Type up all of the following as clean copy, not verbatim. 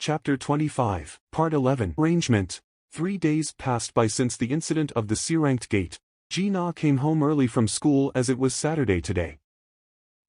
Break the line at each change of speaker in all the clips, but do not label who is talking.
Chapter 25, Part 11. Arrangement. 3 days passed by since the incident of the C-ranked gate. Ji-na came home early from school as it was Saturday today.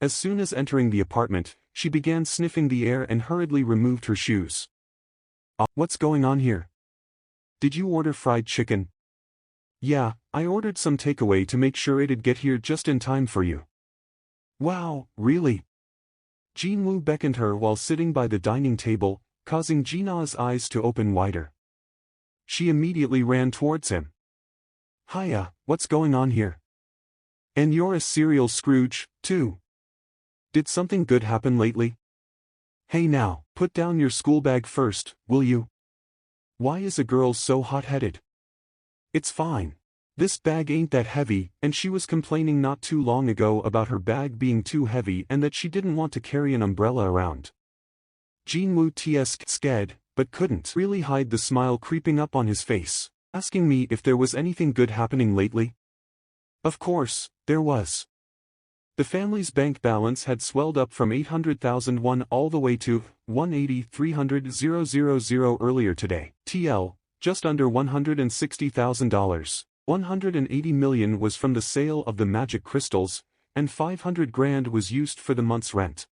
As soon as entering the apartment, she began sniffing the air and hurriedly removed her shoes. What's going on here? Did you order fried chicken? Yeah, I ordered some takeaway to make sure it'd get here just in time for you. Wow, really? Jinwoo beckoned her while sitting by the dining table, causing Ji-na's eyes to open wider. She immediately ran towards him. Hiya, what's going on here? And you're a serial Scrooge, too. Did something good happen lately? Hey now, put down your school bag first, will you? Why is a girl so hot-headed? It's fine. This bag ain't that heavy, and she was complaining not too long ago about her bag being too heavy and that she didn't want to carry an umbrella around. Jinwoo was scared, but couldn't really hide the smile creeping up on his face, asking me if there was anything good happening lately. Of course, there was. The family's bank balance had swelled up from 800,000 won all the way to 180,300,000 earlier today. Just under $160,000. 180 million was from the sale of the magic crystals, and 500 grand was used for the month's rent.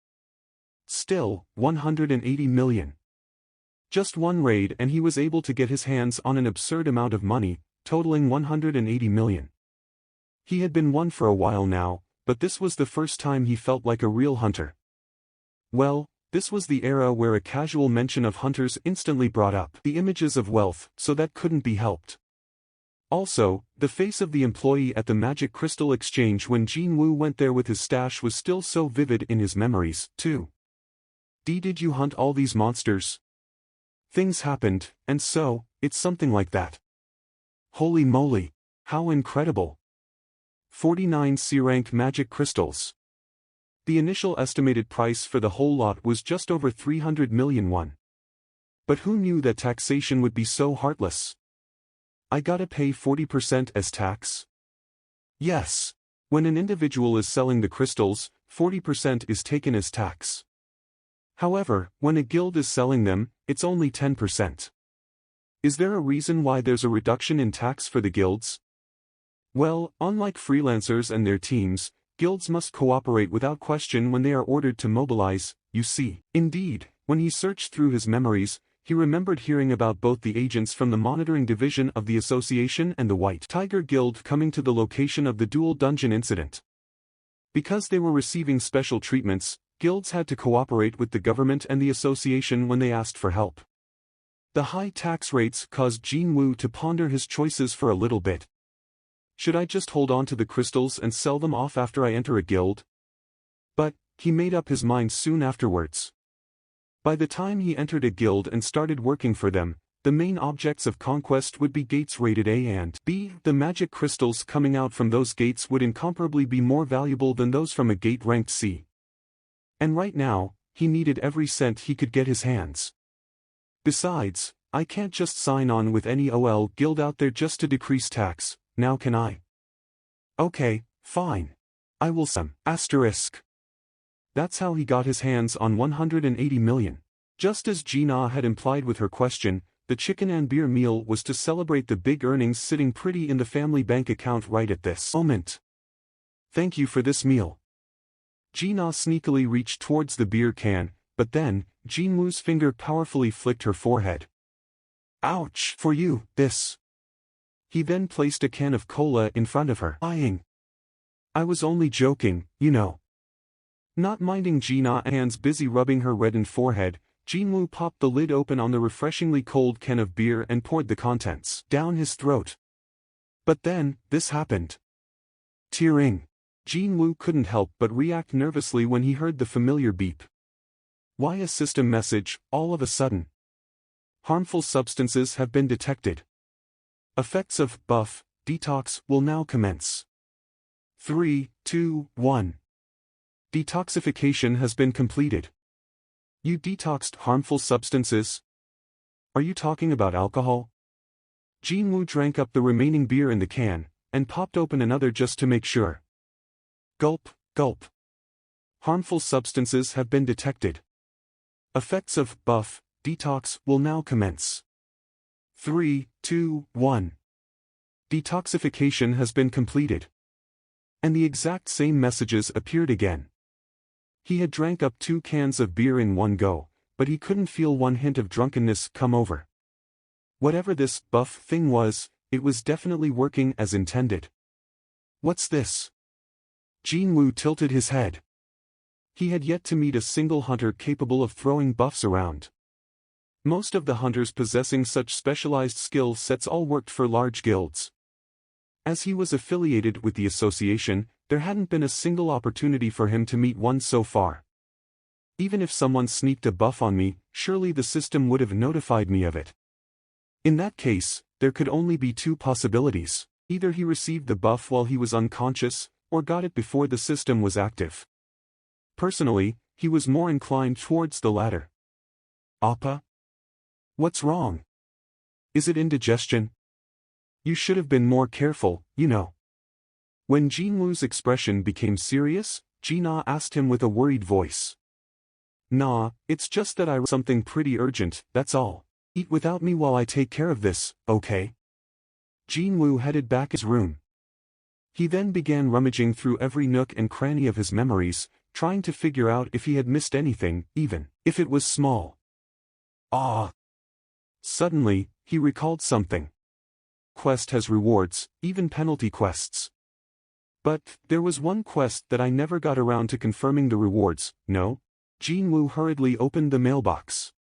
Still, 180 million. Just one raid and he was able to get his hands on an absurd amount of money, totaling 180 million. He had been one for a while now, but this was the first time he felt like a real hunter. Well, this was the era where a casual mention of hunters instantly brought up the images of wealth, so that couldn't be helped. Also, the face of the employee at the Magic Crystal Exchange when Jinwoo went there with his stash was still so vivid in his memories, too. Did you hunt all these monsters? Things happened, and so, it's something like that. Holy moly, how incredible. 49 C-ranked magic crystals. The initial estimated price for the whole lot was just over 300 million won. But who knew that taxation would be so heartless? I gotta pay 40% as tax? Yes. When an individual is selling the crystals, 40% is taken as tax. However, when a guild is selling them, it's only 10%. Is there a reason why there's a reduction in tax for the guilds? Well, unlike freelancers and their teams, guilds must cooperate without question when they are ordered to mobilize, you see. Indeed, when he searched through his memories, he remembered hearing about both the agents from the monitoring division of the association and the White Tiger Guild coming to the location of the dual dungeon incident. Because they were receiving special treatments, guilds had to cooperate with the government and the association when they asked for help. The high tax rates caused Jinwoo to ponder his choices for a little bit. Should I just hold on to the crystals and sell them off after I enter a guild? But, he made up his mind soon afterwards. By the time he entered a guild and started working for them, the main objects of conquest would be gates rated A and B. The magic crystals coming out from those gates would incomparably be more valuable than those from a gate ranked C. And right now, he needed every cent he could get his hands. Besides, I can't just sign on with any OL guild out there just to decrease tax, now can I? Okay, fine. I will some. Asterisk. That's how he got his hands on 180 million. Just as Ji-na had implied with her question, the chicken and beer meal was to celebrate the big earnings sitting pretty in the family bank account right at this moment. Thank you for this meal. Ji-na sneakily reached towards the beer can, but then, Jinwoo's finger powerfully flicked her forehead. Ouch! For you, this. He then placed a can of cola in front of her. Lying. I was only joking, you know. Not minding Ji-na's hands busy rubbing her reddened forehead, Jinwoo popped the lid open on the refreshingly cold can of beer and poured the contents down his throat. But then, this happened. Tearing. Jinwoo couldn't help but react nervously when he heard the familiar beep. Why a system message, all of a sudden? Harmful substances have been detected. Effects of buff, detox will now commence. 3, 2, 1. Detoxification has been completed. You detoxed harmful substances? Are you talking about alcohol? Jinwoo drank up the remaining beer in the can, and popped open another just to make sure. Gulp, gulp. Harmful substances have been detected. Effects of buff, Detox will now commence. 3, 2, 1. Detoxification has been completed. And the exact same messages appeared again. He had drank up 2 cans of beer in one go, but he couldn't feel one hint of drunkenness come over. Whatever this buff thing was, it was definitely working as intended. What's this? Jinwoo tilted his head. He had yet to meet a single hunter capable of throwing buffs around. Most of the hunters possessing such specialized skill sets all worked for large guilds. As he was affiliated with the association, there hadn't been a single opportunity for him to meet one so far. Even if someone sneaked a buff on me, surely the system would have notified me of it. In that case, there could only be 2 possibilities. Either he received the buff while he was unconscious, or got it before the system was active. Personally, he was more inclined towards the latter. Appa? What's wrong? Is it indigestion? You should have been more careful, you know. When Jinwoo's expression became serious, Jina asked him with a worried voice. Nah, it's just that I something pretty urgent, that's all. Eat without me while I take care of this, okay? Jinwoo headed back his room. He then began rummaging through every nook and cranny of his memories, trying to figure out if he had missed anything, even if it was small. Ah! Suddenly, he recalled something. Quest has rewards, even penalty quests. But, there was one quest that I never got around to confirming the rewards, no? Jinwoo hurriedly opened the mailbox.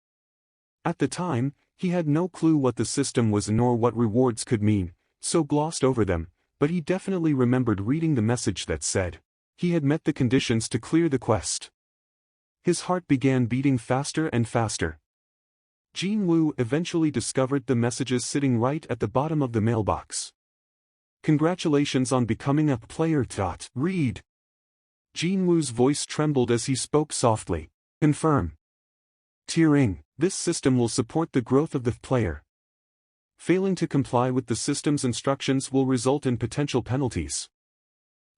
At the time, he had no clue what the system was nor what rewards could mean, so glossed over them, but he definitely remembered reading the message that said he had met the conditions to clear the quest. His heart began beating faster and faster. Jinwoo eventually discovered the messages sitting right at the bottom of the mailbox. Congratulations on becoming a player. Read. Jinwoo's voice trembled as he spoke softly. Confirm. Tiering. This system will support the growth of the player. Failing to comply with the system's instructions will result in potential penalties.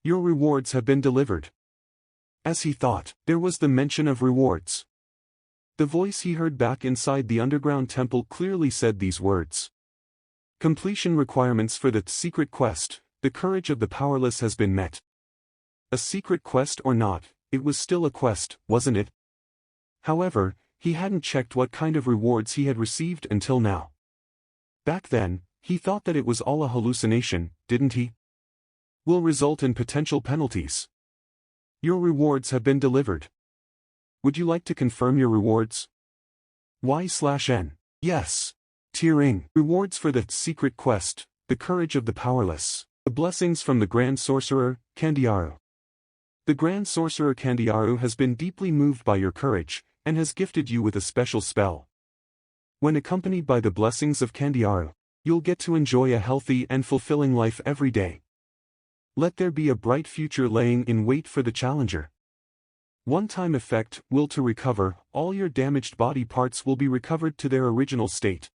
Your rewards have been delivered. As he thought, there was the mention of rewards. The voice he heard back inside the underground temple clearly said these words. Completion requirements for the secret quest, the courage of the powerless has been met. A secret quest or not, it was still a quest, wasn't it? However, he hadn't checked what kind of rewards he had received until now. Back then, he thought that it was all a hallucination, didn't he? Will result in potential penalties. Your rewards have been delivered. Would you like to confirm your rewards? Y/N. Yes. Tiering. Rewards for the secret quest, the courage of the powerless. The blessings from the Grand Sorcerer, Candiaru. The Grand Sorcerer Candiaru has been deeply moved by your courage, and has gifted you with a special spell. When accompanied by the blessings of Candiaru, you'll get to enjoy a healthy and fulfilling life every day. Let there be a bright future laying in wait for the challenger. One-time effect, will to recover, all your damaged body parts will be recovered to their original state.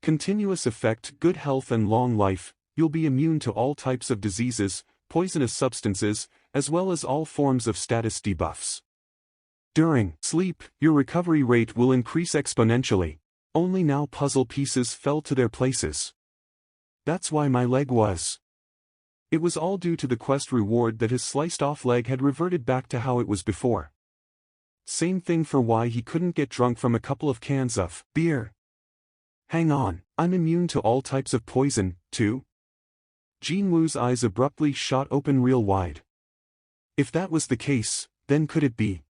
Continuous effect, good health and long life, you'll be immune to all types of diseases, poisonous substances, as well as all forms of status debuffs. During sleep, your recovery rate will increase exponentially. Only now puzzle pieces fell to their places. That's why my leg was. It was all due to the quest reward that his sliced-off leg had reverted back to how it was before. Same thing for why he couldn't get drunk from a couple of cans of beer. Hang on, I'm immune to all types of poison, too? Jinwoo's eyes abruptly shot open real wide. If that was the case, then could it be?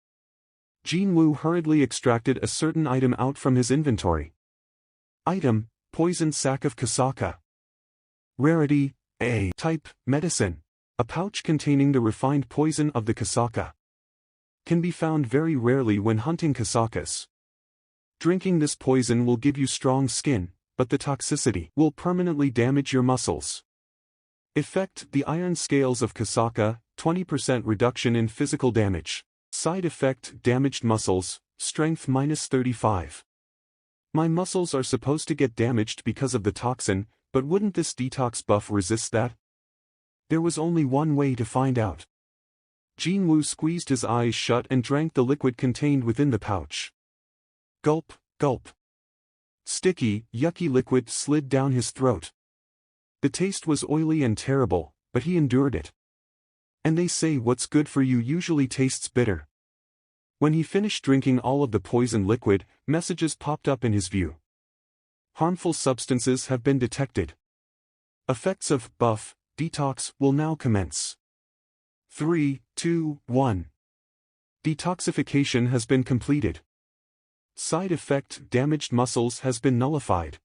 Jinwoo hurriedly extracted a certain item out from his inventory. Item, poisoned sac of Kasaka. Rarity, A. Type, medicine. A pouch containing the refined poison of the Kasaka. Can be found very rarely when hunting Kasakas. Drinking this poison will give you strong skin, but the toxicity will permanently damage your muscles. Effect, the iron scales of Kasaka, 20% reduction in physical damage. Side effect, damaged muscles, strength -35. My muscles are supposed to get damaged because of the toxin, but wouldn't this detox buff resist that? There was only one way to find out. Jinwoo squeezed his eyes shut and drank the liquid contained within the pouch. Gulp, Gulp. Sticky, yucky liquid slid down his throat. The taste was oily and terrible, but he endured it. And they say what's good for you usually tastes bitter. When he finished drinking all of the poison liquid, messages popped up in his view. Harmful substances have been detected. Effects of buff detox will now commence. 3, 2, 1. Detoxification has been completed. Side effect: damaged muscles has been nullified.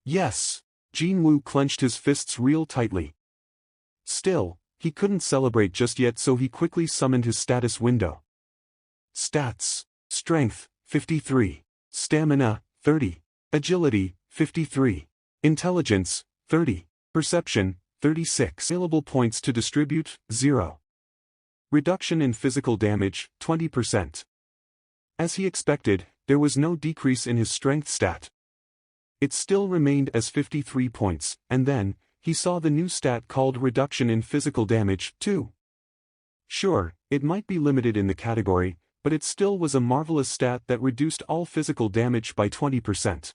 Yes! Jinwoo clenched his fists real tightly. Still, he couldn't celebrate just yet, so he quickly summoned his status window. Stats: Strength, 53. Stamina, 30. Agility, 53. Intelligence, 30. Perception, 36. Available points to distribute, 0. Reduction in physical damage, 20%. As he expected, there was no decrease in his strength stat. It still remained as 53 points, and then, he saw the new stat called reduction in physical damage, 2. Sure, it might be limited in the category, but it still was a marvelous stat that reduced all physical damage by 20%.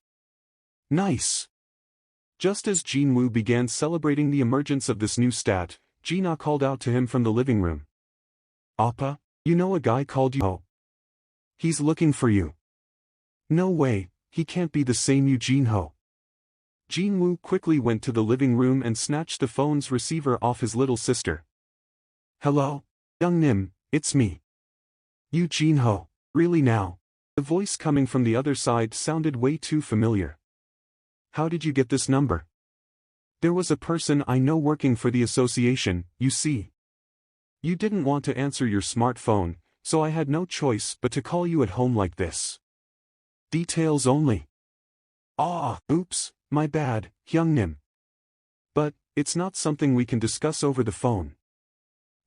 Nice! Just as Jinwoo began celebrating the emergence of this new stat, Gina called out to him from the living room. Appa, you know a guy called Ho? He's looking for you. No way, he can't be the same Eugene Ho. Jinwoo quickly went to the living room and snatched the phone's receiver off his little sister. Hello? Young Nim, it's me. Eugene Ho, really now? The voice coming from the other side sounded way too familiar. How did you get this number? There was a person I know working for the association, you see. You didn't want to answer your smartphone, so I had no choice but to call you at home like this. Details only. Oops, my bad, Hyung Nim. But, it's not something we can discuss over the phone.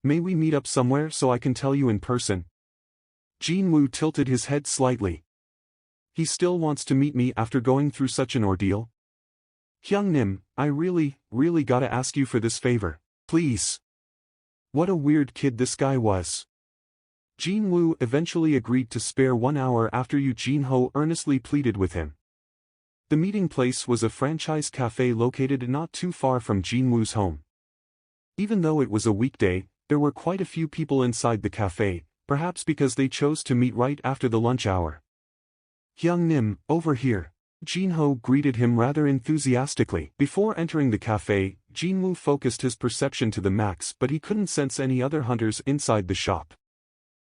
May we meet up somewhere so I can tell you in person? Jinwoo tilted his head slightly. He still wants to meet me after going through such an ordeal? Hyung Nim, I really gotta ask you for this favor, please. What a weird kid this guy was. Jinwoo eventually agreed to spare 1 hour after Eugene Ho earnestly pleaded with him. The meeting place was a franchise cafe located not too far from Jinwoo's home. Even though it was a weekday, there were quite a few people inside the cafe, perhaps because they chose to meet right after the lunch hour. Hyung Nim, over here. Jinho greeted him rather enthusiastically. Before entering the cafe, Jinwoo focused his perception to the max, but he couldn't sense any other hunters inside the shop.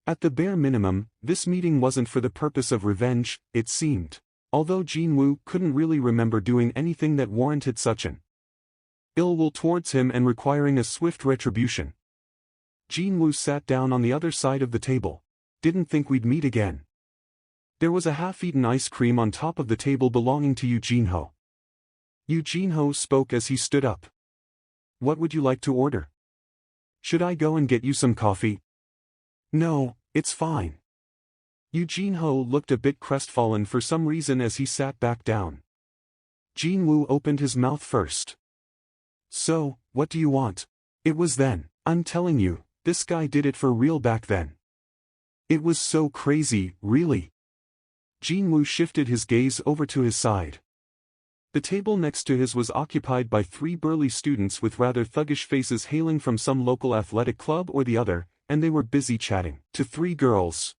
At the bare minimum, this meeting wasn't for the purpose of revenge, it seemed. Although Jinwoo couldn't really remember doing anything that warranted such an ill will towards him and requiring a swift retribution. Jinwoo sat down on the other side of the table. Didn't think we'd meet again. There was a half-eaten ice cream on top of the table belonging to Eugene Ho. Eugene Ho spoke as he stood up. What would you like to order? Should I go and get you some coffee? No, it's fine. Eugene Ho looked a bit crestfallen for some reason as he sat back down. Jinwoo opened his mouth first. So, what do you want? It was then, I'm telling you, this guy did it for real back then. It was so crazy, really. Jinwoo shifted his gaze over to his side. The table next to his was occupied by 3 burly students with rather thuggish faces hailing from some local athletic club or the other, and they were busy chatting to 3 girls.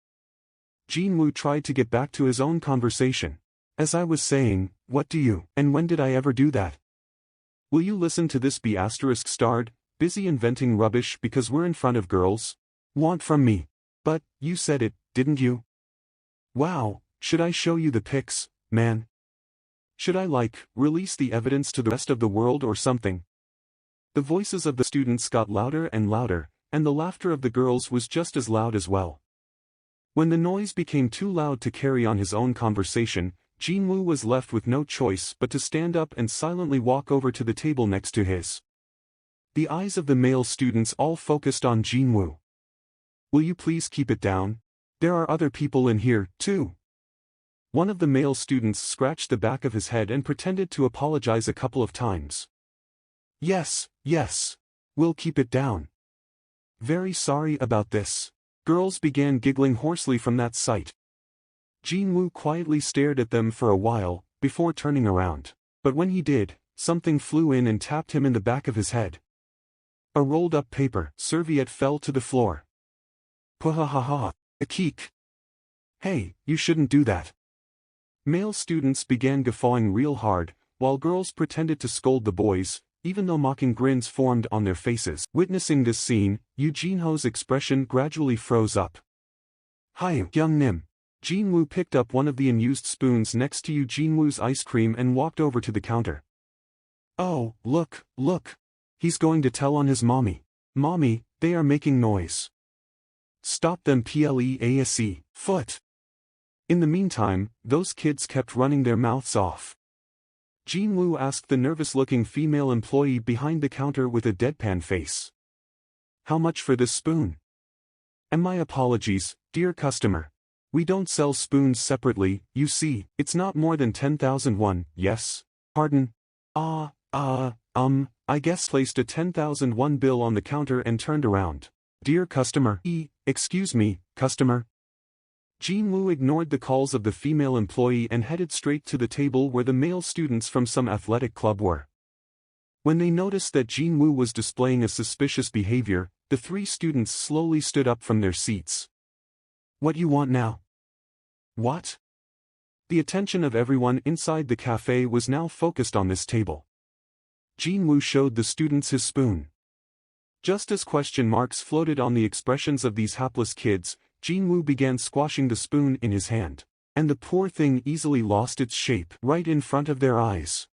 Jinwoo tried to get back to his own conversation. As I was saying, what do you, and when did I ever do that? Will you listen to this be asterisk starred, busy inventing rubbish because we're in front of girls? Want from me? But, you said it, didn't you? Wow, should I show you the pics, man? Should I release the evidence to the rest of the world or something? The voices of the students got louder and louder, and the laughter of the girls was just as loud as well. When the noise became too loud to carry on his own conversation, Jinwoo was left with no choice but to stand up and silently walk over to the table next to his. The eyes of the male students all focused on Jinwoo. Will you please keep it down? There are other people in here, too. One of the male students scratched the back of his head and pretended to apologize a couple of times. Yes, we'll keep it down. Very sorry about this. Girls began giggling hoarsely from that sight. Jinwoo quietly stared at them for a while, before turning around. But when he did, something flew in and tapped him in the back of his head. A rolled-up paper serviette fell to the floor. Puhahaha, Akik. Hey, you shouldn't do that. Male students began guffawing real hard, while girls pretended to scold the boys, even though mocking grins formed on their faces. Witnessing this scene, Yoo Jinho's expression gradually froze up. Hi, young Nim. Jinwoo picked up one of the unused spoons next to Yoo Jinwoo's ice cream and walked over to the counter. Oh, look. He's going to tell on his mommy. Mommy, they are making noise. Stop them please, foot. In the meantime, those kids kept running their mouths off. Jinwoo asked the nervous-looking female employee behind the counter with a deadpan face. How much for this spoon? And my apologies, dear customer. We don't sell spoons separately, you see, it's not more than 10,000 won, yes? Pardon? I guess placed a 10,000 won bill on the counter and turned around. Dear customer, excuse me, customer. Jinwoo ignored the calls of the female employee and headed straight to the table where the male students from some athletic club were. When they noticed that Jinwoo was displaying a suspicious behavior, the three students slowly stood up from their seats. What you want now? What? The attention of everyone inside the cafe was now focused on this table. Jinwoo showed the students his spoon. Just as question marks floated on the expressions of these hapless kids, Jinwoo began squashing the spoon in his hand, and the poor thing easily lost its shape right in front of their eyes.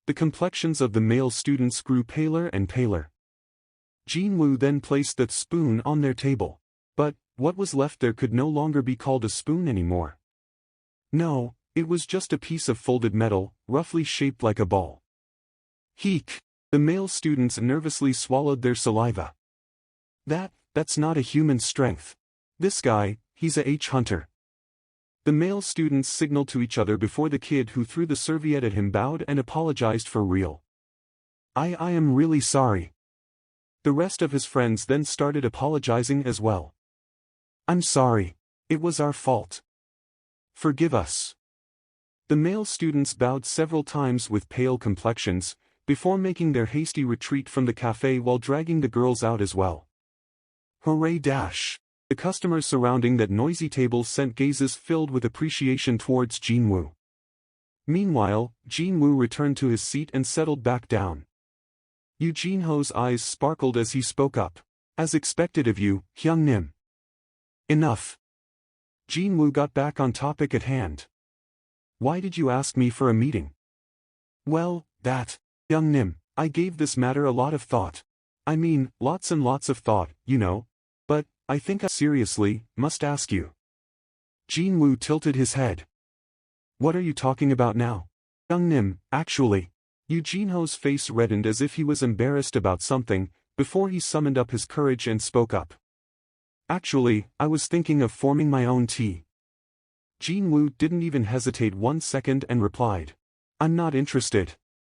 The complexions of the male students grew paler and paler. Jinwoo then placed that spoon on their table. But, what was left there could no longer be called a spoon anymore. No, it was just a piece of folded metal, roughly shaped like a ball. Heek! The male students nervously swallowed their saliva. That's not a human strength. This guy, he's a H-hunter. The male students signaled to each other before the kid who threw the serviette at him bowed and apologized for real. I am really sorry. The rest of his friends then started apologizing as well. I'm sorry. It was our fault. Forgive us. The male students bowed several times with pale complexions, before making their hasty retreat from the cafe while dragging the girls out as well. Hooray dash! The customers surrounding that noisy table sent gazes filled with appreciation towards Jinwoo. Meanwhile, Jinwoo returned to his seat and settled back down. Yoo Jinho's eyes sparkled as he spoke up. As expected of you, Hyung Nim. Enough. Jinwoo got back on topic at hand. Why did you ask me for a meeting? Well, Hyung Nim, I gave this matter a lot of thought. I mean, lots and lots of thought, you know. But, I think I seriously must ask you. Jinwoo tilted his head. What are you talking about now? Hyung Nim, actually. Yoo Jinho's face reddened as if he was embarrassed about something, before he summoned up his courage and spoke up. Actually, I was thinking of forming my own tea. Jinwoo didn't even hesitate 1 second and replied. I'm not interested.